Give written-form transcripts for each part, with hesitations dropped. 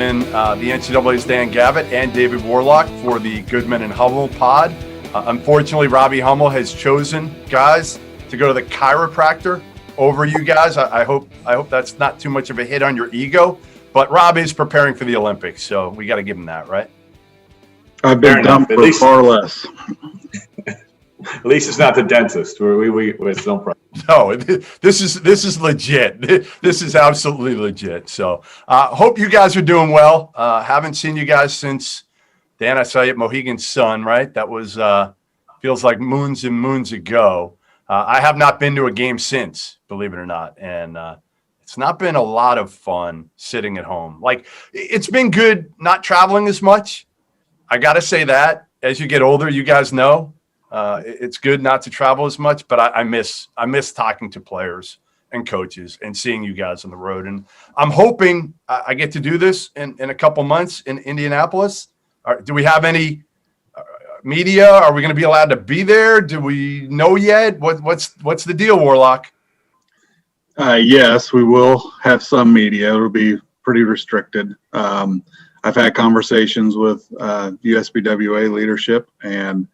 The NCAA's Dan Gavitt and David Warlock for the Goodman and Hummel pod. Unfortunately, Robbie Hummel has chosen, guys, to go to the chiropractor over you guys. I hope that's not too much of a hit on your ego. But Robbie's preparing for the Olympics, so we got to give him that, right? I've been done for far less. At least it's not the dentist. It's no problem. No, this is legit. This is absolutely legit. So hope you guys are doing well. Haven't seen you guys since, Dan, I saw you at Mohegan Sun, right? That was feels like moons and moons ago. I have not been to a game since, believe it or not. And it's not been a lot of fun sitting at home. Like, it's been good not traveling as much. I got to say that. As you get older, you guys know. It's good not to travel as much, but I miss talking to players and coaches and seeing you guys on the road. And I'm hoping I get to do this in a couple months in Indianapolis. Do we have any media? Are we going to be allowed to be there? Do we know yet? What's the deal, Warlock? Yes, we will have some media. It'll be pretty restricted. I've had conversations with USBWA leadership and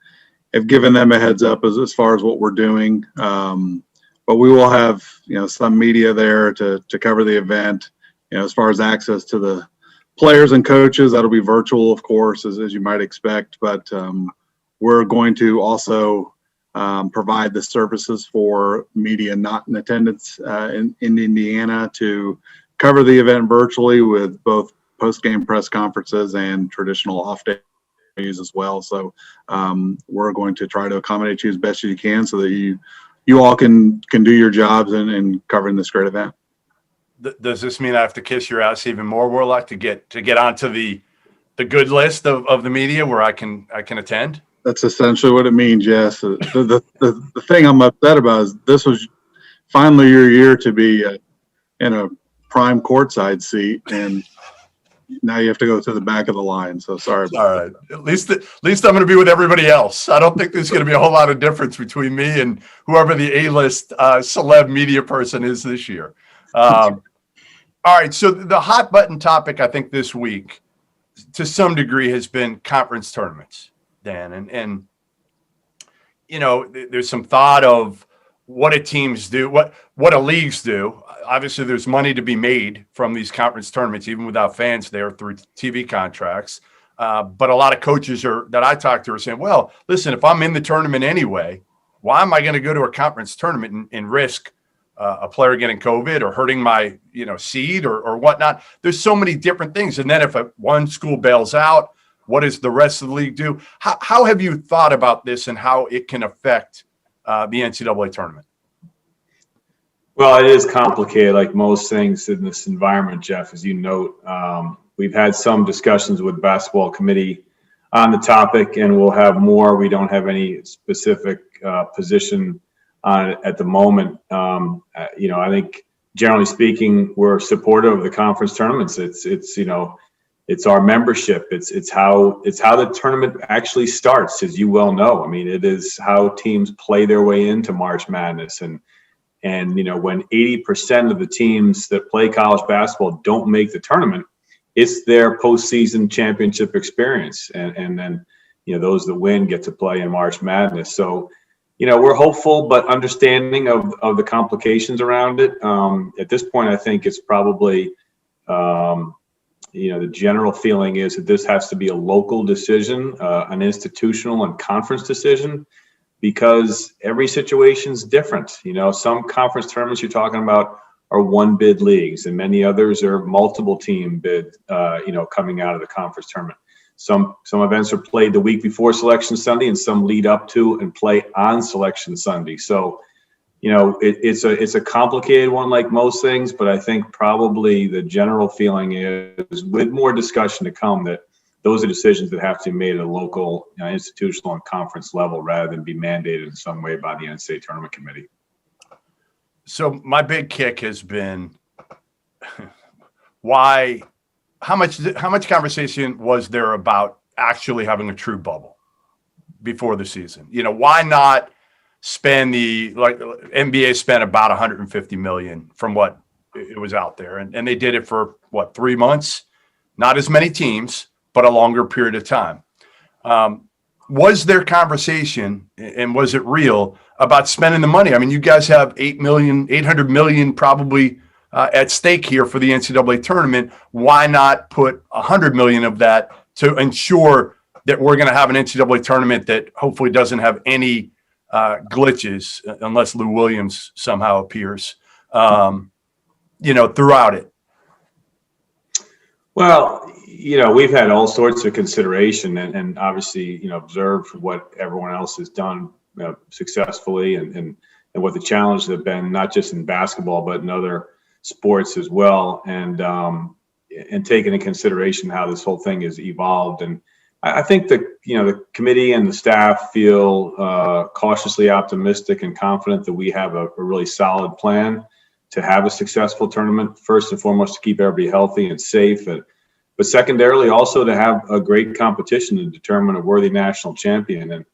have given them a heads up as far as what we're doing. But we will have, some media there to cover the event. As far as access to the players and coaches, that'll be virtual, of course, as you might expect. But we're going to also provide the services for media not in attendance in Indiana to cover the event virtually with both post-game press conferences and traditional off-day as well. So we're going to try to accommodate you as best as you can so that you all can do your jobs in covering this great event. Does this mean I have to kiss your ass even more, Warlock, to get onto the good list of the media where I can attend? That's essentially what it means, yes. The thing I'm upset about is this was finally your year to be in a prime courtside seat, and now you have to go to the back of the line. So sorry. All right. At least I'm going to be with everybody else. I don't think there's going to be a whole lot of difference between me and whoever the A-list celeb media person is this year. All right. So the hot button topic, I think, this week, to some degree, has been conference tournaments, Dan. And there's some thought of what do teams do, what do leagues do. Obviously, there's money to be made from these conference tournaments, even without fans there through TV contracts. But a lot of coaches that I talk to are saying, well, listen, if I'm in the tournament anyway, why am I going to go to a conference tournament and risk a player getting COVID or hurting my seed or whatnot? There's so many different things. And then if one school bails out, what does the rest of the league do? How have you thought about this and how it can affect the NCAA tournament? Well, it is complicated, like most things in this environment, Jeff, as you note. We've had some discussions with basketball committee on the topic, and we'll have more. We don't have any specific position on it at the moment. I think generally speaking, we're supportive of the conference tournaments. It's our membership. It's how the tournament actually starts, as you well know. I mean, it is how teams play their way into March Madness, and when 80% of the teams that play college basketball don't make the tournament, it's their postseason championship experience, and then those that win get to play in March Madness. So we're hopeful but understanding of the complications around it. At this point, I think it's probably the general feeling is that this has to be a local decision, an institutional and conference decision, because every situation is different. Some conference tournaments you're talking about are one bid leagues, and many others are multiple team bid, coming out of the conference tournament. Some events are played the week before Selection Sunday, and some lead up to and play on Selection Sunday. So, it's a complicated one, like most things, but I think probably the general feeling is, with more discussion to come, that those are decisions that have to be made at a local, institutional and conference level rather than be mandated in some way by the NCAA tournament committee. So my big kick has been how much conversation was there about actually having a true bubble before the season? Why not spend NBA spent about $150 million from what it was out there, and they did it for 3 months. not as many teams, but a longer period of time. Was there conversation, and was it real, about spending the money? I mean, you guys have $800 million probably at stake here for the NCAA tournament. Why not put $100 million of that to ensure that we're going to have an NCAA tournament that hopefully doesn't have any glitches, unless Lou Williams somehow appears, throughout it? Well, we've had all sorts of consideration and obviously, observed what everyone else has done successfully and what the challenges have been, not just in basketball, but in other sports as well. And taking into consideration how this whole thing has evolved. And I think the committee and the staff feel cautiously optimistic and confident that we have a really solid plan to have a successful tournament, first and foremost, to keep everybody healthy and safe, but secondarily also to have a great competition to determine a worthy national champion. And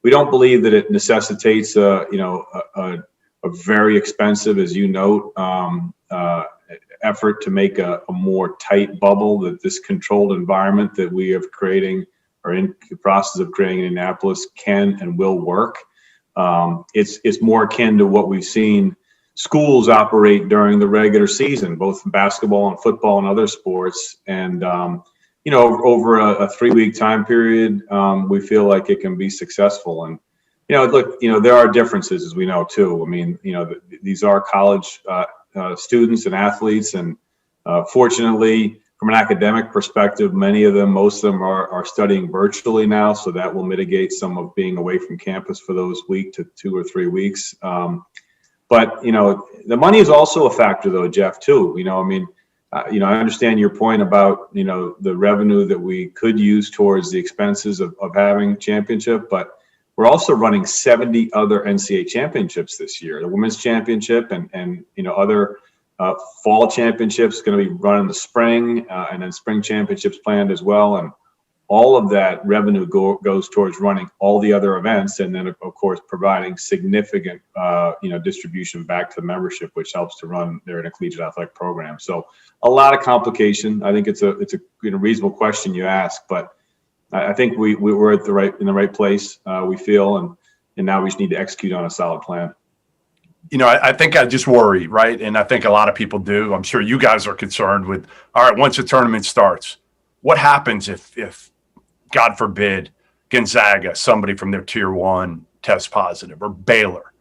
we don't believe that it necessitates a very expensive, as you note, effort to make a more tight bubble, that this controlled environment that we are creating or in the process of creating in Indianapolis can and will work. It's more akin to what we've seen schools operate during the regular season, both in basketball and football and other sports. And, over a 3-week time period, we feel like it can be successful. And, look, there are differences, as we know, too. I mean, these are college students and athletes. And fortunately, from an academic perspective, most of them are studying virtually now. So that will mitigate some of being away from campus for those week to 2 or 3 weeks. But, the money is also a factor, though, Jeff, too. I understand your point about, the revenue that we could use towards the expenses of having championship, but we're also running 70 other NCAA championships this year. The women's championship and other fall championships going to be run in the spring, and then spring championships planned as well. And all of that revenue goes towards running all the other events, and then of course providing significant distribution back to the membership, which helps to run their intercollegiate athletic program. So a lot of complication. I think it's a reasonable question you ask, but I think we're in the right place, we feel, and now we just need to execute on a solid plan. I think I just worry, right? And I think a lot of people do. I'm sure you guys are concerned with, all right, once the tournament starts, what happens if God forbid, Gonzaga, somebody from their tier 1 tests positive, or Baylor?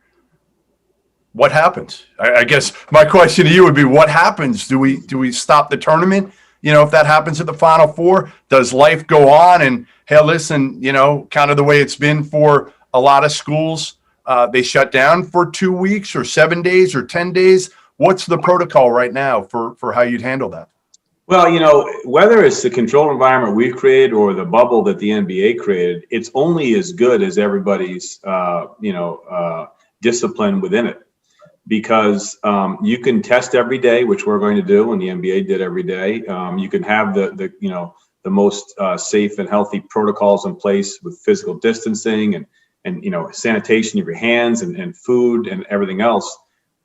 What happens? I guess my question to you would be, what happens? Do we stop the tournament? If that happens at the Final Four, does life go on? And hey, listen, kind of the way it's been for a lot of schools, they shut down for 2 weeks or 7 days or 10 days. What's the protocol right now for how you'd handle that? Well, whether it's the controlled environment we've created or the bubble that the NBA created, it's only as good as everybody's, discipline within it. Because you can test every day, which we're going to do, and the NBA did every day. You can have the most safe and healthy protocols in place with physical distancing and sanitation of your hands and food and everything else.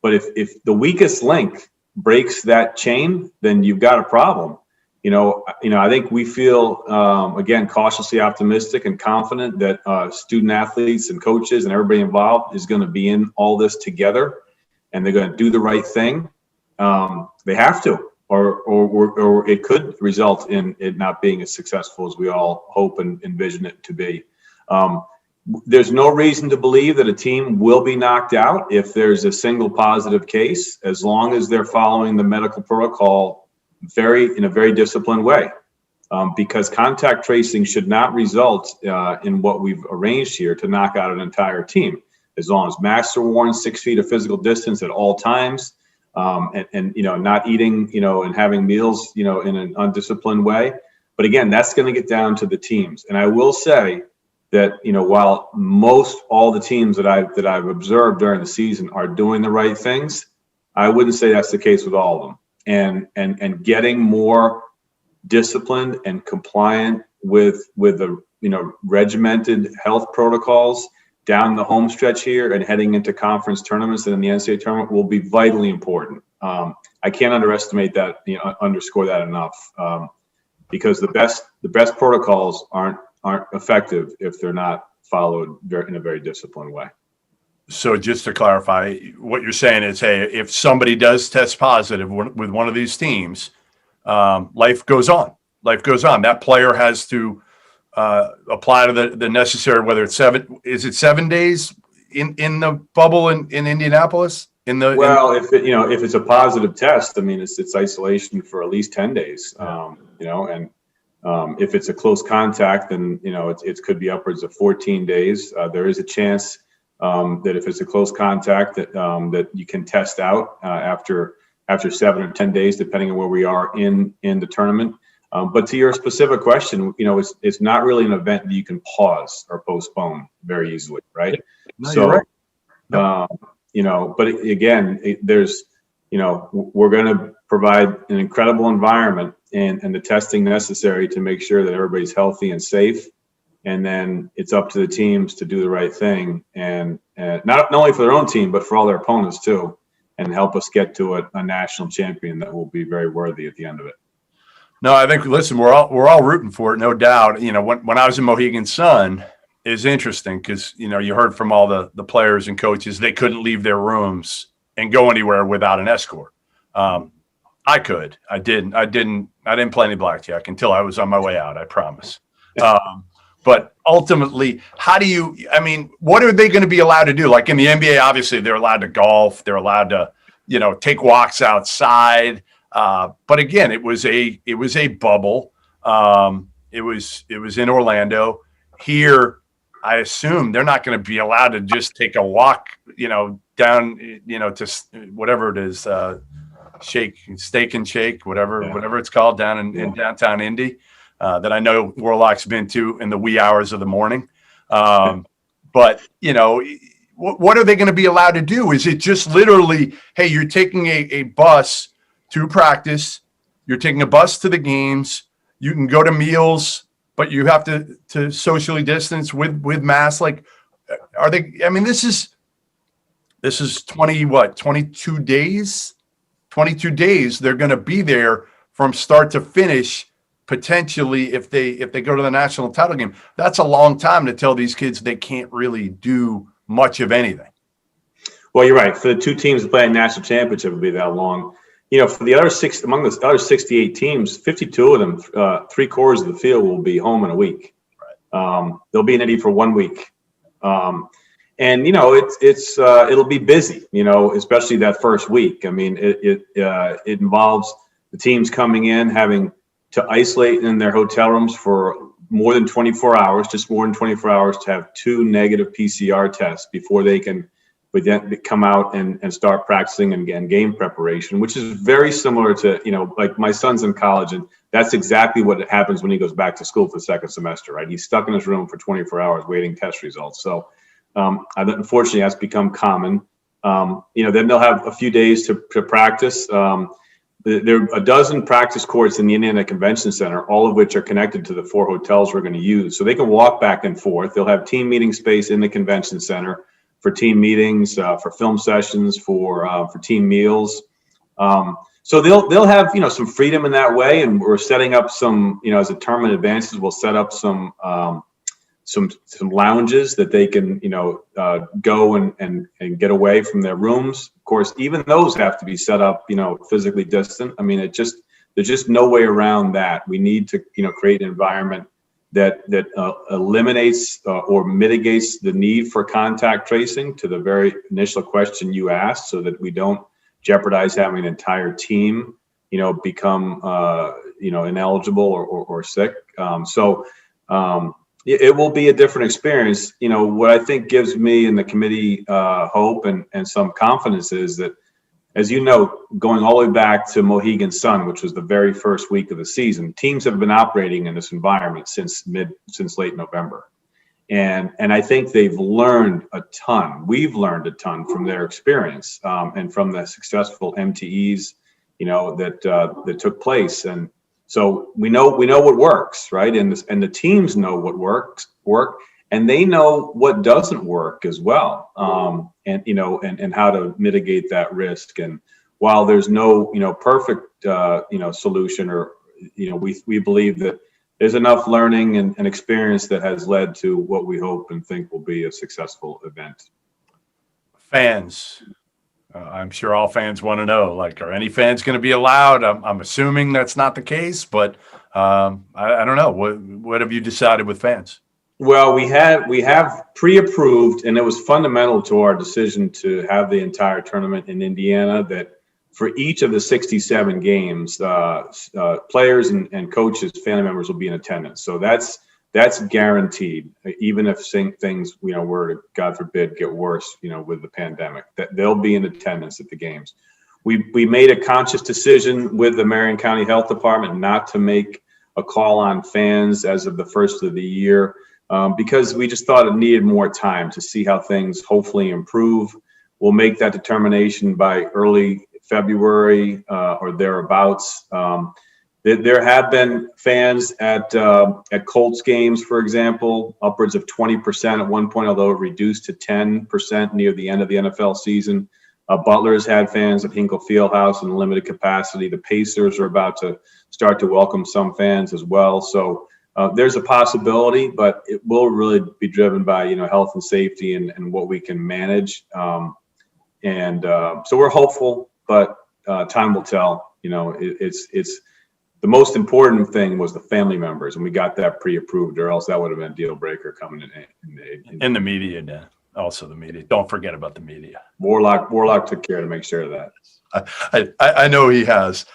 But if the weakest link breaks that chain, then you've got a problem. I think we feel, again, cautiously optimistic and confident that student athletes and coaches and everybody involved is going to be in all this together, and they're going to do the right thing. They have to, or it could result in it not being as successful as we all hope and envision it to be. There's no reason to believe that a team will be knocked out if there's a single positive case, as long as they're following the medical protocol in a very disciplined way. Because contact tracing should not result in what we've arranged here to knock out an entire team. As long as masks are worn, 6 feet of physical distance at all times, and not eating, and having meals, in an undisciplined way. But again, that's going to get down to the teams. And I will say that, while all the teams that I've observed during the season are doing the right things, I wouldn't say that's the case with all of them. And getting more disciplined and compliant with the regimented health protocols down the home stretch here and heading into conference tournaments and in the NCAA tournament will be vitally important. I can't underestimate that, underscore that enough. because the best protocols aren't effective if they're not followed in a very disciplined way. So just to clarify, what you're saying is, hey, if somebody does test positive with one of these teams, life goes on. Life goes on. That player has to apply to the necessary, whether it's 7 days in the bubble in Indianapolis? If it's a positive test, I mean, it's isolation for at least 10 days, and if it's a close contact, then, it could be upwards of 14 days. There is a chance that if it's a close contact that you can test out after 7 or 10 days, depending on where we are in the tournament. But to your specific question, it's not really an event that you can pause or postpone very easily, right? No, you're right. But again, we're going to provide an incredible environment and the testing necessary to make sure that everybody's healthy and safe. And then it's up to the teams to do the right thing, and not only for their own team, but for all their opponents too, and help us get to a national champion that will be very worthy at the end of it. No, I think, listen, we're all rooting for it, no doubt. When I was in Mohegan Sun, is interesting because, you heard from all the players and coaches, they couldn't leave their rooms and go anywhere without an escort. I could. I didn't play any blackjack until I was on my way out, I promise. But ultimately, what are they going to be allowed to do? Like in the NBA, obviously they're allowed to golf. They're allowed to, take walks outside. But again, it was a bubble. It was in Orlando. Here, I assume they're not going to be allowed to just take a walk, down, to whatever it is, Steak and Shake, whatever it's called down in downtown Indy, that I know Warlock's been to in the wee hours of the morning. But, what are they going to be allowed to do? Is it just literally, hey, you're taking a bus to practice, you're taking a bus to the games, you can go to meals, but you have to socially distance with masks? Like, are they, this is 22 days? 22 days they're going to be there from start to finish, potentially, if they go to the national title game. That's a long time to tell these kids they can't really do much of anything. Well, you're right. For the two teams that play a national championship, it'll be that long. For the other among the other 68 teams, 52 of them, 3/4 of the field will be home in a week. Right. They'll be in Indy for 1 week. And it'll be busy, especially that first week. It involves the teams coming in, having to isolate in their hotel rooms for more than 24 hours, just more than 24 hours, to have 2 negative PCR tests before they can come out and start practicing and game preparation, which is very similar to, like my son's in college, and that's exactly what happens when he goes back to school for the second semester, right? He's stuck in his room for 24 hours waiting test results. So unfortunately, that's become common. Then they'll have a few days to practice. There are a dozen practice courts in the Indiana Convention Center, all of which are connected to the 4 hotels we're going to use. So they can walk back and forth. They'll have team meeting space in the convention center for team meetings, for film sessions, for team meals. So they'll have, some freedom in that way. And we're setting up some, as the tournament advances, we'll set up some lounges that they can, go and get away from their rooms. Of course, even those have to be set up, physically distant. There's just no way around that. We need to, create an environment that eliminates or mitigates the need for contact tracing, to the very initial question you asked, so that we don't jeopardize having an entire team, become, ineligible or sick. It will be a different experience. What I think gives me and the committee hope and some confidence is that, as you know, going all the way back to Mohegan Sun, which was the very first week of the season, teams have been operating in this environment since late November. And I think they've learned a ton. We've learned a ton from their experience and from the successful MTEs, that took place. And so we know what works, right? And the teams know what work, and they know what doesn't work as well. And how to mitigate that risk. And while there's no, perfect, solution or we believe that there's enough learning and experience that has led to what we hope and think will be a successful event. Fans. I'm sure all fans want to know, like, are any fans going to be allowed? I'm assuming that's not the case, but I don't know. What have you decided with fans? Well, we have pre-approved, and it was fundamental to our decision to have the entire tournament in Indiana, that for each of the 67 games, players and coaches, family members will be in attendance. So that's guaranteed, even if things, were to, God forbid, get worse, with the pandemic, that they'll be in attendance at the games. We made a conscious decision with the Marion County Health Department not to make a call on fans as of the first of the year, because we just thought it needed more time to see how things hopefully improve. We'll make that determination by early February or thereabouts. There have been fans at Colts games, for example, upwards of 20% at one point, although it reduced to 10% near the end of the NFL season. Butler's had fans at Hinkle Fieldhouse in limited capacity. The Pacers are about to start to welcome some fans as well. So there's a possibility, but it will really be driven by health and safety and what we can manage. So we're hopeful, but time will tell. It's the most important thing was the family members, and we got that pre-approved, or else that would have been a deal breaker coming in the media. Dan. Also the media. Don't forget about the media. Warlock took care to make sure of that. I know he has.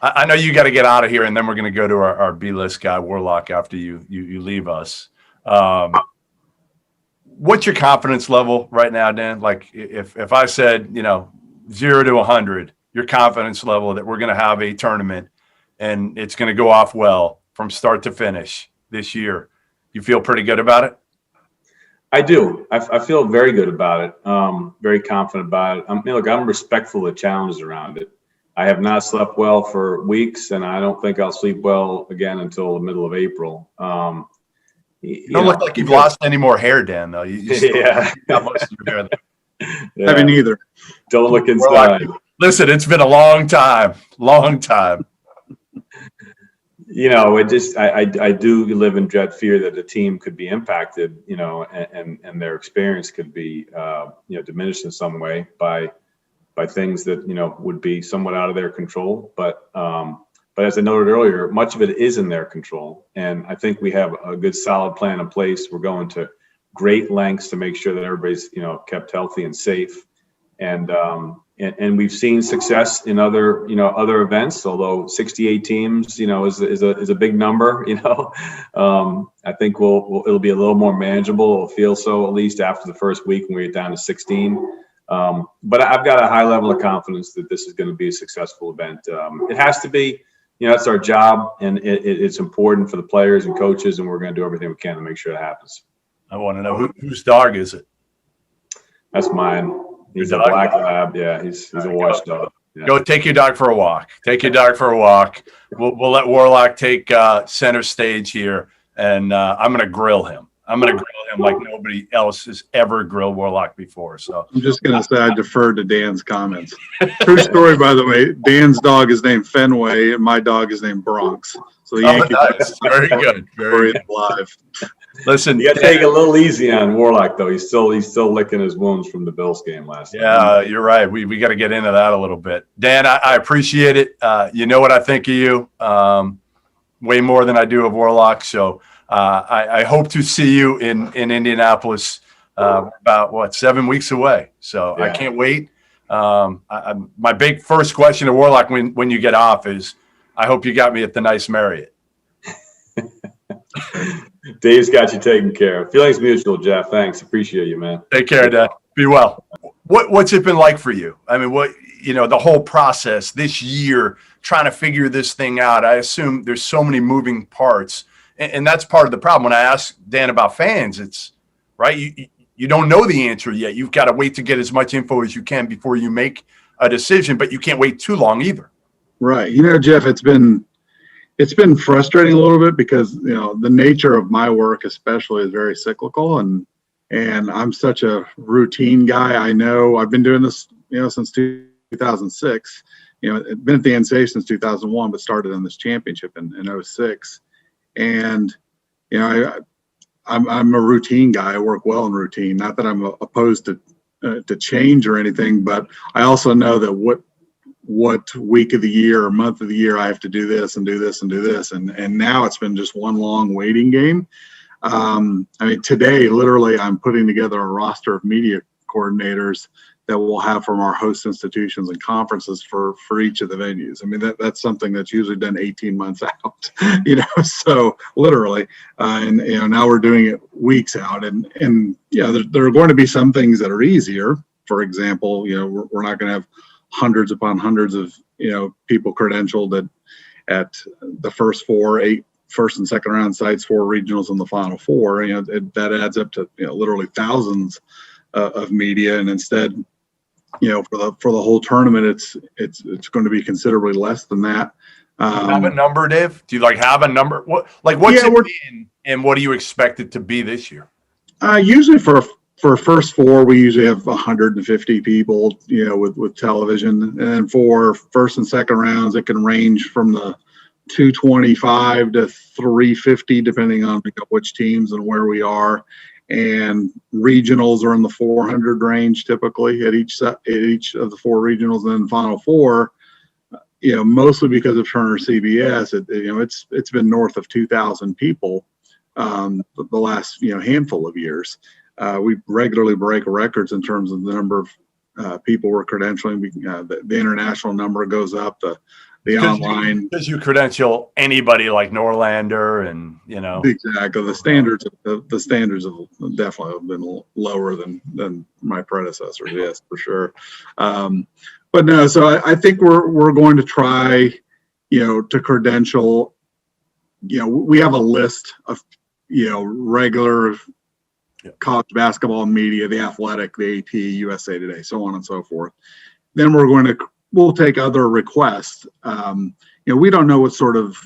I know you got to get out of here, and then we're going to go to our B-list guy, Warlock, after you leave us. What's your confidence level right now, Dan? Like if I said, 0 to 100, your confidence level that we're going to have a tournament and it's going to go off well from start to finish this year, you feel pretty good about it? I do. I feel very good about it. Very confident about it. I'm respectful of the challenges around it. I have not slept well for weeks, and I don't think I'll sleep well again until the middle of April. You don't look like you've lost any more hair, Dan, though. You got most of your hair there. I haven't either. Don't look inside. Listen, it's been a long time. I do live in dread fear that the team could be impacted, and their experience could be, diminished in some way by things that, would be somewhat out of their control. But as I noted earlier, much of it is in their control. And I think we have a good solid plan in place. We're going to great lengths to make sure that everybody's, kept healthy and safe. And we've seen success in other events, although 68 teams, is a big number, I think it'll be a little more manageable. It'll feel so, at least after the first week when we get down to 16. But I've got a high level of confidence that this is going to be a successful event. It has to be, that's our job, and it's important for the players and coaches, and we're going to do everything we can to make sure it happens. I want to know whose dog is it? That's mine. He's a black lab. Yeah, he's a watchdog. Yeah. Go take your dog for a walk. We'll let Warlock take center stage here, and I'm going to grill him. Like nobody else has ever grilled Warlock before. So I'm just going to say I defer to Dan's comments. True story, by the way. Dan's dog is named Fenway, and my dog is named Bronx. So the Yankees nice. Very good. Very good. Live. Listen, you got to take it a little easy on Warlock, though. He's still licking his wounds from the Bills game last night. Yeah, you're right. We got to get into that a little bit. Dan, I appreciate it. You know what I think of you, way more than I do of Warlock. So I hope to see you in Indianapolis about 7 weeks away. So yeah. I can't wait. My big first question to Warlock when you get off is, I hope you got me at the nice Marriott. Dave's got you taken care of. Feelings mutual, Jeff. Thanks. Appreciate you, man. Take care, Dad. Be well. What's it been like for you? I mean, the whole process this year, trying to figure this thing out. I assume there's so many moving parts, and that's part of the problem. When I ask Dan about fans, it's right. You don't know the answer yet. You've got to wait to get as much info as you can before you make a decision, but you can't wait too long either. Right. Jeff, it's been frustrating a little bit because, the nature of my work especially is very cyclical, and I'm such a routine guy. I know I've been doing this, since 2006, been at the NCAA since 2001, but started in this championship in '06. And, I'm a routine guy. I work well in routine. Not that I'm opposed to change or anything, but I also know that what week of the year or month of the year I have to do this and do this and do this. And now it's been just one long waiting game. Today, literally, I'm putting together a roster of media coordinators that we'll have from our host institutions and conferences for each of the venues. That's something that's usually done 18 months out, so literally, now we're doing it weeks out. And there are going to be some things that are easier. For example, we're not going to have hundreds upon hundreds of, people credentialed at the first first and second round sites, 4 regionals and the final 4. That adds up to, literally thousands of media. And instead, for the whole tournament, it's going to be considerably less than that. Have a number, Dave? Do you have a number? What's it been, and what do you expect it to be this year? Usually for first 4, we usually have 150 people, with television. And then for first and second rounds, it can range from the 225 to 350, depending on which teams and where we are. And regionals are in the 400 range typically at each of the 4 regionals. And then final 4, mostly because of Turner CBS, it's been north of 2,000 people the last handful of years. We regularly break records in terms of the number of people we're credentialing. The international number goes up. The online, because you credential anybody like Norlander and exactly the standards have definitely been lower than my predecessors. Yes, for sure. But no, so I think we're going to try, to credential. We have a list of regular college basketball media, the Athletic, the AP, USA Today, so on and so forth. Then we'll take other requests. We don't know what sort of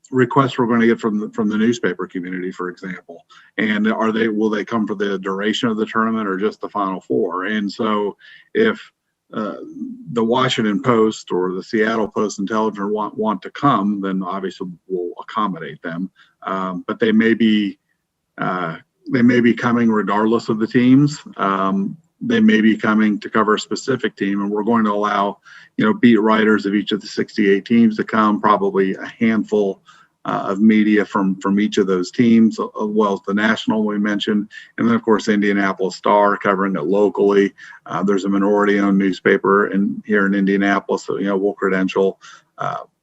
requests we're going to get from the newspaper community, for example. And will they come for the duration of the tournament or just the Final 4? And so if the Washington Post or the Seattle Post Intelligencer want to come, then obviously we'll accommodate them. But they may be coming regardless of the teams. They may be coming to cover a specific team, and we're going to allow, beat writers of each of the 68 teams to come, probably a handful of media from each of those teams, as well as the national we mentioned. And then, of course, Indianapolis Star covering it locally. There's a minority-owned newspaper here in Indianapolis, so, we'll credential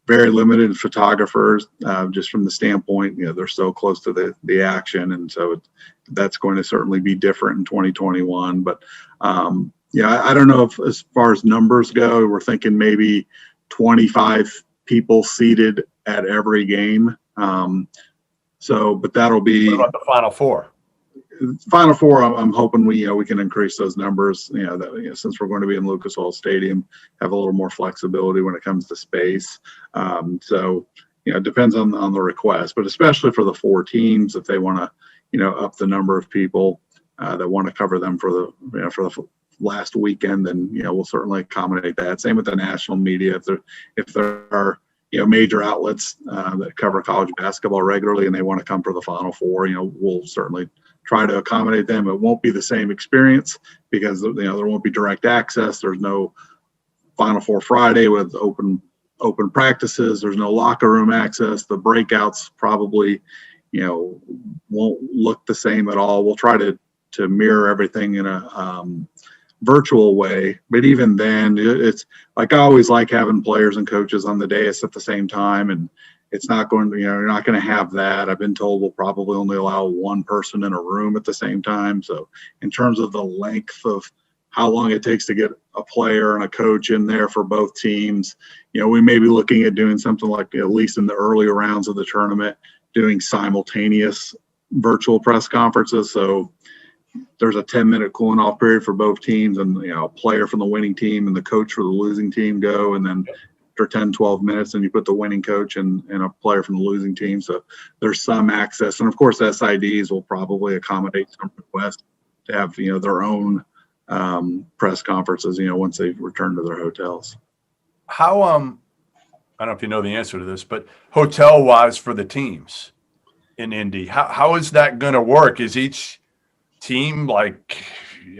very limited photographers, just from the standpoint, they're so close to the action. And so that's going to certainly be different in 2021. But I don't know if, as far as numbers go, we're thinking maybe 25 people seated at every game. But that'll be. What about the Final 4? Final 4, I'm hoping we can increase those numbers. Since we're going to be in Lucas Oil Stadium, have a little more flexibility when it comes to space. It depends on the request, but especially for the 4 teams, if they want to, up the number of people that want to cover them for the last weekend, then we'll certainly accommodate that. Same with the national media. If there are major outlets that cover college basketball regularly and they want to come for the Final 4, we'll certainly try to accommodate them. It won't be the same experience because there won't be direct access. There's no Final 4 Friday with open practices. There's no locker room access. The breakouts probably won't look the same at all. We'll try to mirror everything in a virtual way, but even then, it's like I always like having players and coaches on the dais at the same time, and it's not going to, you're not going to have that. I've been told we'll probably only allow 1 person in a room at the same time. So in terms of the length of how long it takes to get a player and a coach in there for both teams, we may be looking at doing something like, at least in the earlier rounds of the tournament, doing simultaneous virtual press conferences. So there's a 10-minute cooling off period for both teams, and a player from the winning team and the coach for the losing team go, and then after 10-12 minutes, and you put the winning coach and a player from the losing team. So there's some access, and of course SIDs will probably accommodate some requests to have their own press conferences once they return to their hotels. how I don't know if you know the answer to this, but hotel wise for the teams in Indy, how is that going to work? Is each team like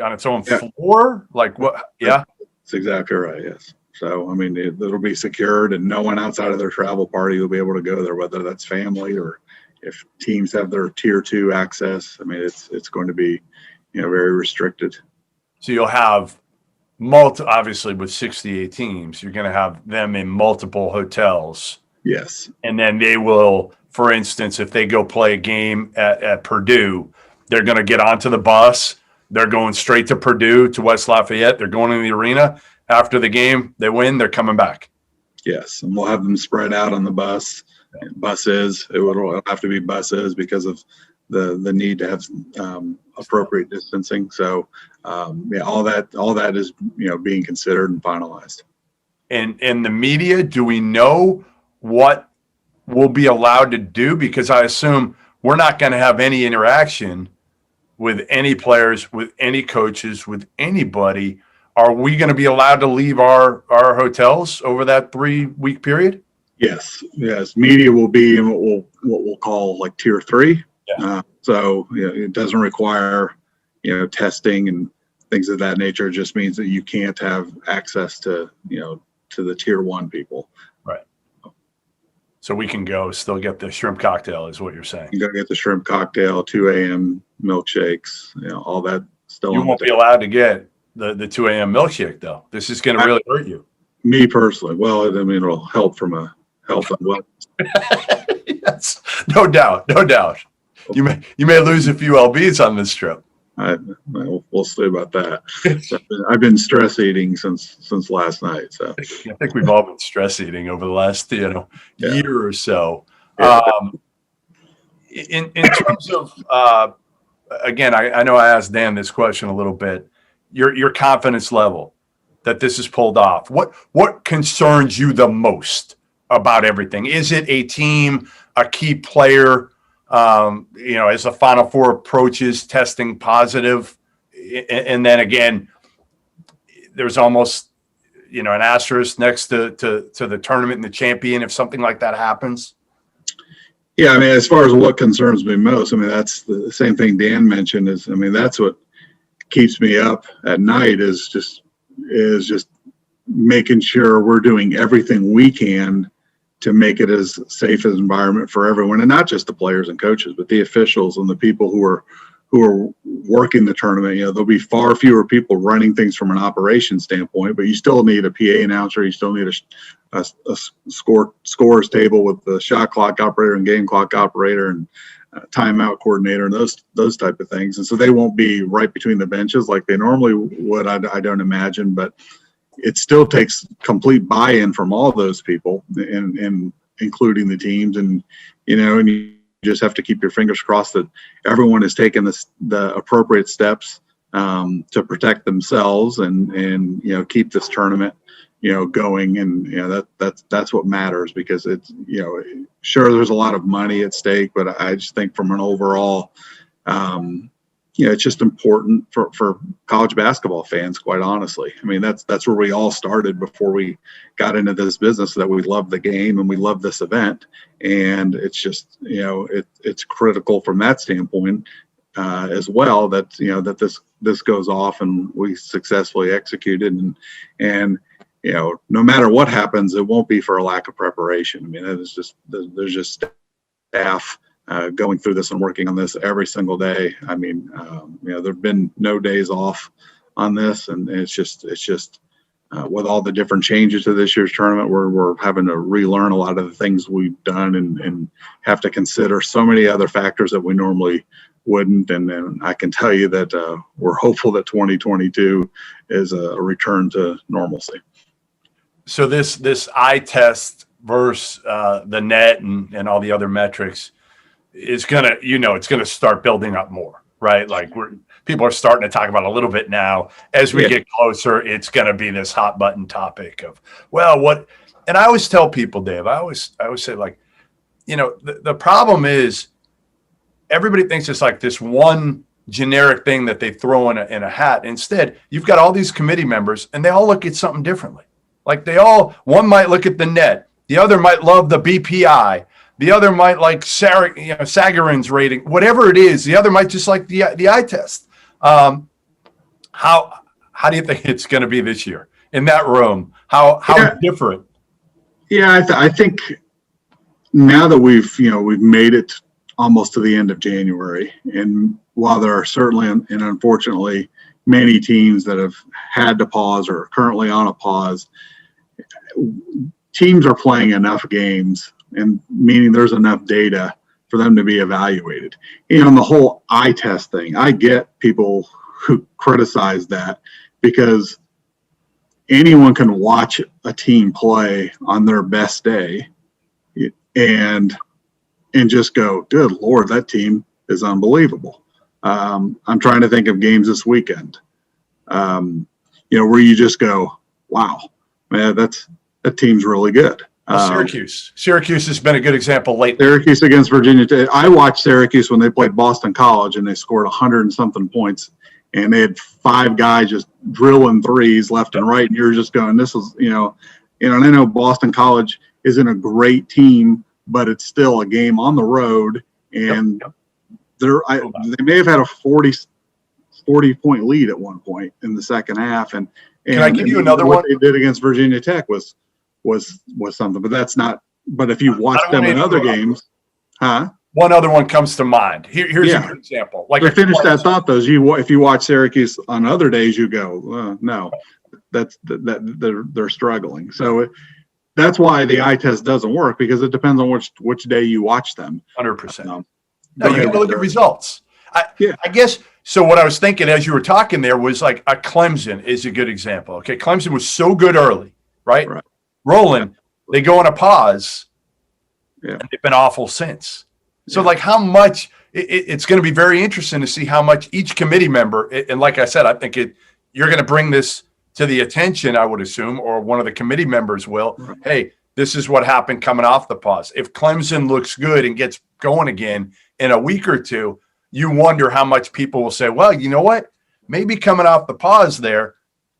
on its own floor? Like what? Yeah, That's exactly right. Yes. So, I mean, it'll be secured and no one outside of their travel party will be able to go there, whether that's family or if teams have their tier 2 access. I mean, it's going to be, very restricted. so you'll have obviously with 68 teams, you're going to have them in multiple hotels. Yes. And then they will, for instance, if they go play a game at Purdue, they're going to get onto the bus. They're going straight to Purdue, to West Lafayette. They're going in the arena. After the game, they win, they're coming back. Yes. And we'll have them spread out on the bus. Buses. It'll have to be buses because of the need to have appropriate distancing. So, all that is, being considered and finalized. And the media, do we know what we'll be allowed to do? Because I assume we're not going to have any interaction with any players, with any coaches, with anybody. Are we going to be allowed to leave our hotels over that 3-week period? Yes. Media will be in what we'll call like tier 3. Yeah. So it doesn't require, testing and things of that nature. It just means that you can't have access to, to the tier 1 people. Right. So we can go still get the shrimp cocktail is what you're saying. You go get the shrimp cocktail, 2 a.m. milkshakes, all that still. You won't be allowed to get the 2 a.m. milkshake though. This is going to really hurt you. Me personally. Well, I mean, it'll help from a health and wellness. Yes, no doubt. You may lose a few lbs on this trip. We'll see about that. I've been stress eating since last night. So I think we've all been stress eating over the last year or so. Yeah. In terms of again, I know I asked Dan this question a little bit. Your confidence level that this is pulled off. What concerns you the most about everything? Is it a team, a key player? As the Final Four approaches, testing positive, and then again, there's almost an asterisk next to the tournament and the champion if something like that happens. Yeah, I mean, as far as what concerns me most, I mean, that's the same thing Dan mentioned. That's what keeps me up at night is just making sure we're doing everything we can to make it as safe as environment for everyone, and not just the players and coaches, but the officials and the people who are working the tournament. There'll be far fewer people running things from an operation standpoint, but you still need a PA announcer. You still need a scores table with the shot clock operator and game clock operator and timeout coordinator and those type of things. And so they won't be right between the benches like they normally would. I don't imagine, but it still takes complete buy-in from all those people, and including the teams, and you just have to keep your fingers crossed that everyone is taking the appropriate steps to protect themselves and keep this tournament going, and that's what matters, because it's sure there's a lot of money at stake, but I just think from an overall it's just important for college basketball fans, quite honestly. I mean, that's where we all started before we got into this business, that we love the game and we love this event. And it's just, it's critical from that standpoint as well, that, that this goes off and we successfully executed. And no matter what happens, it won't be for a lack of preparation. I mean, there's just staff going through this and working on this every single day. I mean, there've been no days off on this, and it's just with all the different changes to this year's tournament, we're having to relearn a lot of the things we've done and have to consider so many other factors that we normally wouldn't. And then I can tell you that we're hopeful that 2022 is a return to normalcy. So this eye test versus the net and all the other metrics is gonna, it's gonna start building up more, right? Like people are starting to talk about it a little bit now. As we get closer, it's gonna be this hot button topic of, well, what? And I always tell people, Dave, I always say, like, the problem is everybody thinks it's like this one generic thing that they throw in a hat. Instead, you've got all these committee members, and they all look at something differently. Like one might look at the net, the other might love the BPI, the other might like Sagarin's rating, whatever it is. The other might just like the eye test. How do you think it's going to be this year in that room? How different? Yeah, I think now that we've made it almost to the end of January, and while there are certainly and unfortunately many teams that have had to pause or are currently on a pause, teams are playing enough games, and meaning there's enough data for them to be evaluated. And on the whole eye test thing, I get people who criticize that because anyone can watch a team play on their best day and just go, good Lord, that team is unbelievable. I'm trying to think of games this weekend, where you just go, wow, man, that team's really good. Syracuse has been a good example lately. Syracuse against Virginia Tech. I watched Syracuse when they played Boston College, and they scored 100 and something points, and they had 5 guys just drilling threes left and right, and you're just going, this is, and I know Boston College isn't a great team, but it's still a game on the road, and they may have had a 40-point lead at one point in the second half. And can I give you another what one? They did against Virginia Tech was something, but that's not. But if you watch them in other games, one other one comes to mind. Here's a good example. Like to finish that thought, though, if you watch Syracuse on other days, you go, no, they're struggling. So that's why the eye test doesn't work, because it depends on which day you watch them. 100%. No, you got to look at results. I guess. So what I was thinking as you were talking there was like a Clemson is a good example. Okay, Clemson was so good early, right? Rolling, they go on a pause, and they've been awful since. So like how much it's going to be very interesting to see how much each committee member, and like I said, I think you're going to bring this to the attention, I would assume, or one of the committee members will. Right. Hey, this is what happened coming off the pause. If Clemson looks good and gets going again in a week or two, you wonder how much people will say, well, you know what? Maybe coming off the pause there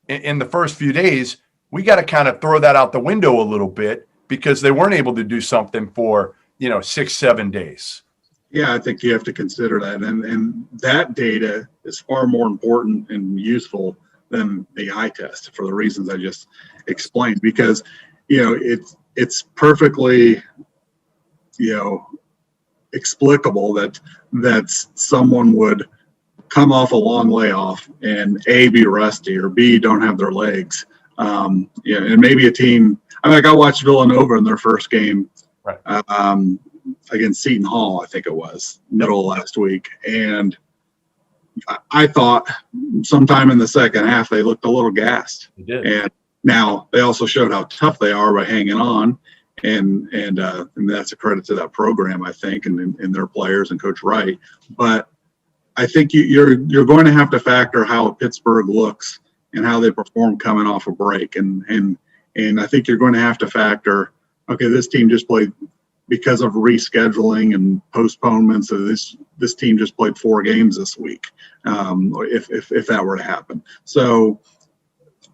in the first few days, we got to kind of throw that out the window a little bit because they weren't able to do something for, 6-7 days. Yeah, I think you have to consider that. And that data is far more important and useful than the eye test for the reasons I just explained, because, it's perfectly, explicable that someone would come off a long layoff and A, be rusty, or B, don't have their legs. And maybe a team, I watched Villanova in their first game against Seton Hall, I think it was, middle of last week. And I thought sometime in the second half, they looked a little gassed. They did. And now they also showed how tough they are by hanging on. And that's a credit to that program, I think, and their players and Coach Wright. But I think you're going to have to factor how Pittsburgh looks and how they perform coming off a break, and I think you're going to have to factor, okay, this team just played because of rescheduling and postponements. So this team just played 4 games this week, if that were to happen. So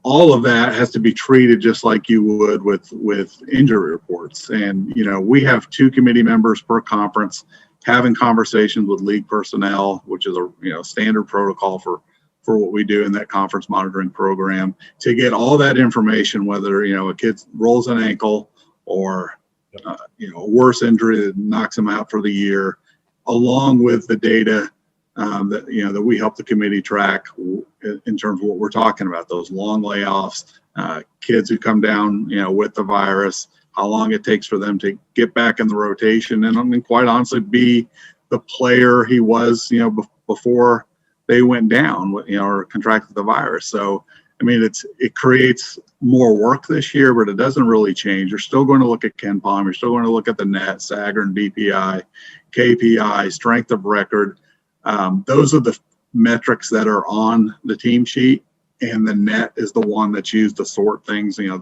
all of that has to be treated just like you would with injury reports. And, we have 2 committee members per conference having conversations with league personnel, which is a standard protocol for what we do in that conference monitoring program, to get all that information, whether, a kid rolls an ankle or, a worse injury that knocks them out for the year, along with the data that we help the committee track in terms of what we're talking about, those long layoffs, kids who come down, with the virus, how long it takes for them to get back in the rotation, and quite honestly, be the player he was, before they went down, or contracted the virus. So, it creates more work this year, but it doesn't really change. You're still going to look at Ken Palm. You're still going to look at the net, Sagarin, BPI, KPI, strength of record. Those are the metrics that are on the team sheet, and the net is the one that's used to sort things, in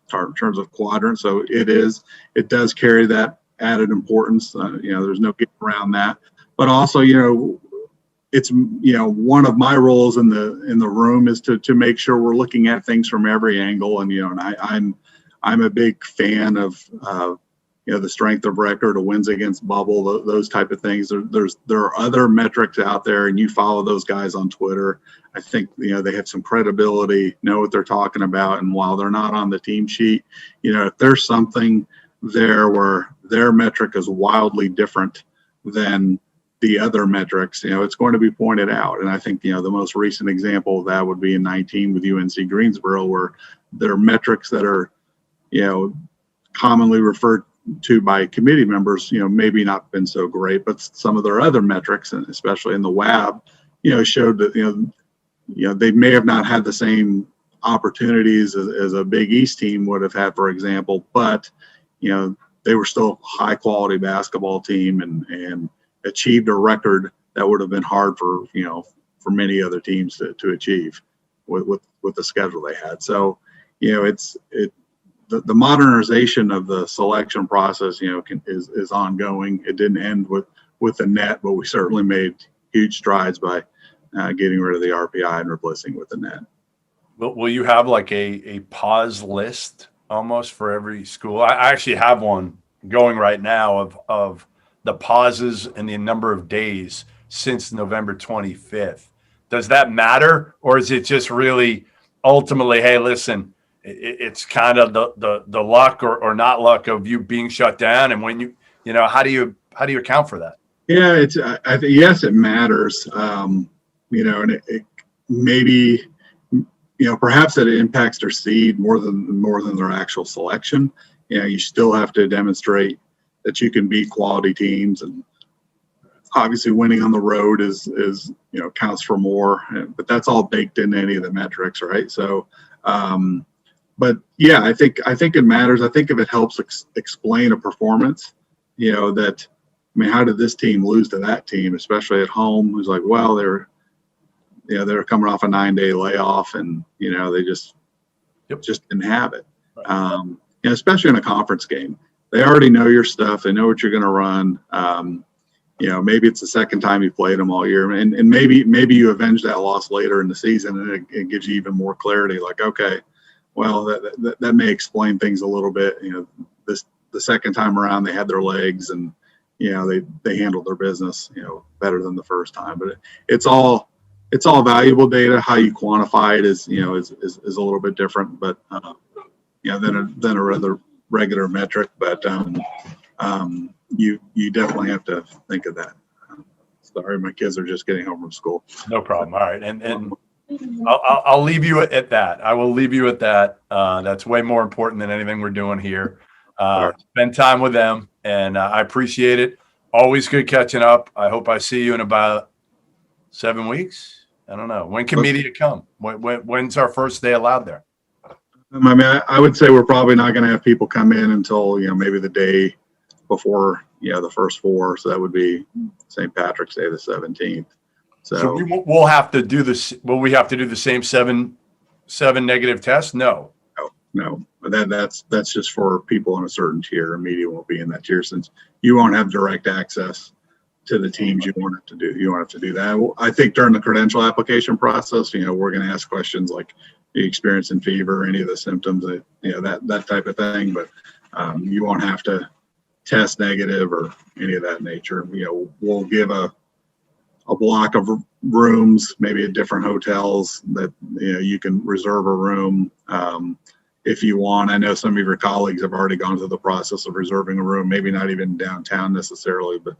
terms of quadrants. So it does carry that added importance. There's no getting around that. But also, it's, one of my roles in the room is to make sure we're looking at things from every angle. And, and I'm a big fan of, the strength of record, wins against bubble, those type of things. There are other metrics out there, and you follow those guys on Twitter. I think, they have some credibility, know what they're talking about. And while they're not on the team sheet, if there's something there where their metric is wildly different than the other metrics, it's going to be pointed out. And I think, the most recent example of that would be in 19 with UNC Greensboro, where there are metrics that are, commonly referred to by committee members, maybe not been so great, but some of their other metrics, and especially in the WAB, showed that, they may have not had the same opportunities as a Big East team would have had, for example, but, they were still a high quality basketball team and achieved a record that would have been hard for many other teams to achieve with the schedule they had. So, the modernization of the selection process, is ongoing. It didn't end with the net, but we certainly made huge strides by getting rid of the RPI and replacing with the net. Will you have like a pause list almost for every school? I actually have one going right now of the pauses and the number of days since November 25th. Does that matter, or is it just really ultimately, hey, listen, it's kind of the luck or not luck of you being shut down, and when how do you account for that? Yeah, I think yes, it matters. And it maybe perhaps it impacts their seed more than their actual selection. You still have to demonstrate that you can beat quality teams, and obviously winning on the road is counts for more. But that's all baked into any of the metrics, right? So. But yeah, I think it matters. I think if it helps explain a performance, how did this team lose to that team, especially at home? It was like, well, they're coming off a 9-day layoff, and they just didn't have it. Right. Especially in a conference game, they already know your stuff. They know what you're going to run. Maybe it's the second time you played them all year, and maybe you avenge that loss later in the season, and it gives you even more clarity. Like, okay. Well, that may explain things a little bit. The second time around, they had their legs, and they handled their business better than the first time. But it's all valuable data. How you quantify it is a little bit different, but than a rather regular metric. But you definitely have to think of that. Sorry, my kids are just getting home from school. No problem. All right, and I'll leave you at that. I will leave you at that. That's way more important than anything we're doing here. Spend time with them, and I appreciate it. Always good catching up. I hope I see you in about 7 weeks. I don't know. When can media come? When's our first day allowed there? I would say we're probably not going to have people come in until maybe the day before the first 4. So that would be St. Patrick's Day, the 17th. So we'll have to do this. Will we have to do the same seven negative tests? No. That's just for people in a certain tier. Media won't be in that tier since you won't have direct access to the teams you won't have to do. You won't have to do that. I think during the credential application process, we're going to ask questions like the experience in fever, any of the symptoms, that type of thing. But you won't have to test negative or any of that nature. We'll give a block of rooms, maybe at different hotels that you can reserve a room if you want. I know some of your colleagues have already gone through the process of reserving a room, maybe not even downtown necessarily, but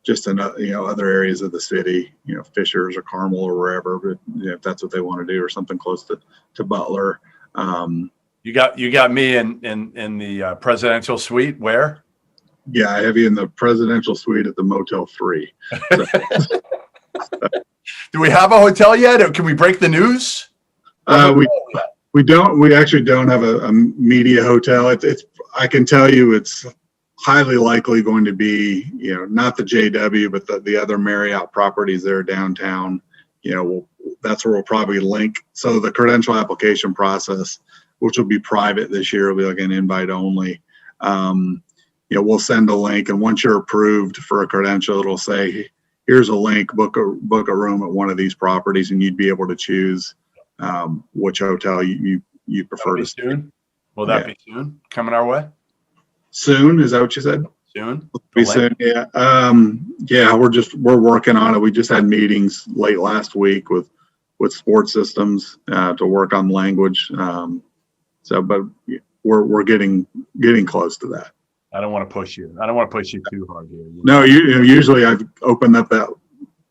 just in other areas of the city, Fishers or Carmel or wherever. But if that's what they want to do, or something close to Butler. You got me in the presidential suite. Where? Yeah, I have you in the presidential suite at the Motel 3. So. Do we have a hotel yet? Or can we break the news? We don't. We actually don't have a media hotel. It's. I can tell you, it's highly likely going to be, not the JW, but the other Marriott properties there downtown. That's where we'll probably link. So the credential application process, which will be private this year, will be like an invite only. We'll send a link, and once you're approved for a credential, it'll say, here's a link, book a room at one of these properties, and you'd be able to choose which hotel you prefer to stay. Soon? Will that be soon? Coming our way? Soon? Is that what you said? Soon? Be soon, yeah. Yeah, we're working on it. We just had meetings late last week with sports systems to work on language. But we're getting close to that. I don't want to push you. I don't want to push you too hard here. No, usually I've opened up that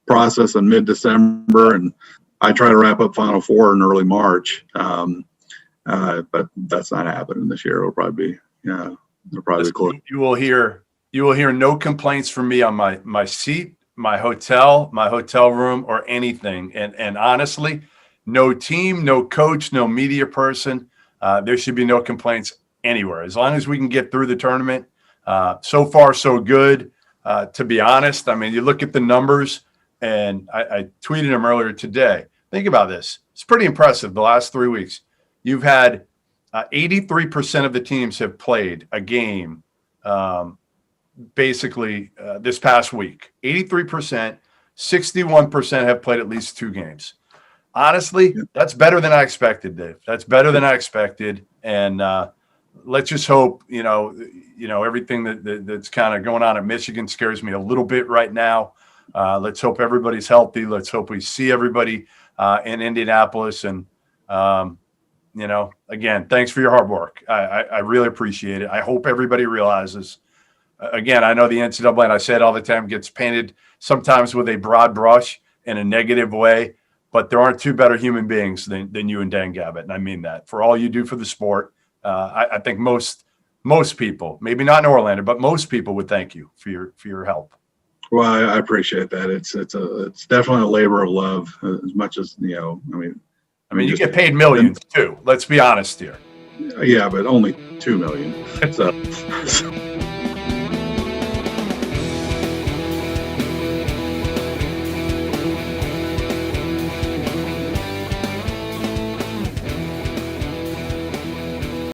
process in mid-December, and I try to wrap up Final Four in early March. But that's not happening this year. It'll probably be close. You will hear no complaints from me on my seat, my hotel room, or anything. And honestly, no team, no coach, no media person. There should be no complaints anywhere. As long as we can get through the tournament. So far, so good. To be honest, I mean, you look at the numbers, and I tweeted them earlier today. Think about this. It's pretty impressive. The last 3 weeks, you've had 83% of the teams have played a game basically this past week. 83%, 61% have played at least 2 games. Honestly, that's better than I expected, Dave. That's better than I expected. And let's just hope, everything that's kind of going on at Michigan scares me a little bit right now. Let's hope everybody's healthy. Let's hope we see everybody in Indianapolis. And, again, thanks for your hard work. I really appreciate it. I hope everybody realizes, again, I know the NCAA, and I say it all the time, gets painted sometimes with a broad brush in a negative way, but there aren't 2 better human beings than you and Dan Gavitt. And I mean that for all you do for the sport. I think most people, maybe not in Orlando, but most people would thank you for your help. Well, I appreciate that. It's definitely a labor of love as much as, I mean, you get paid millions too. Let's be honest here. Yeah, but only 2 million. So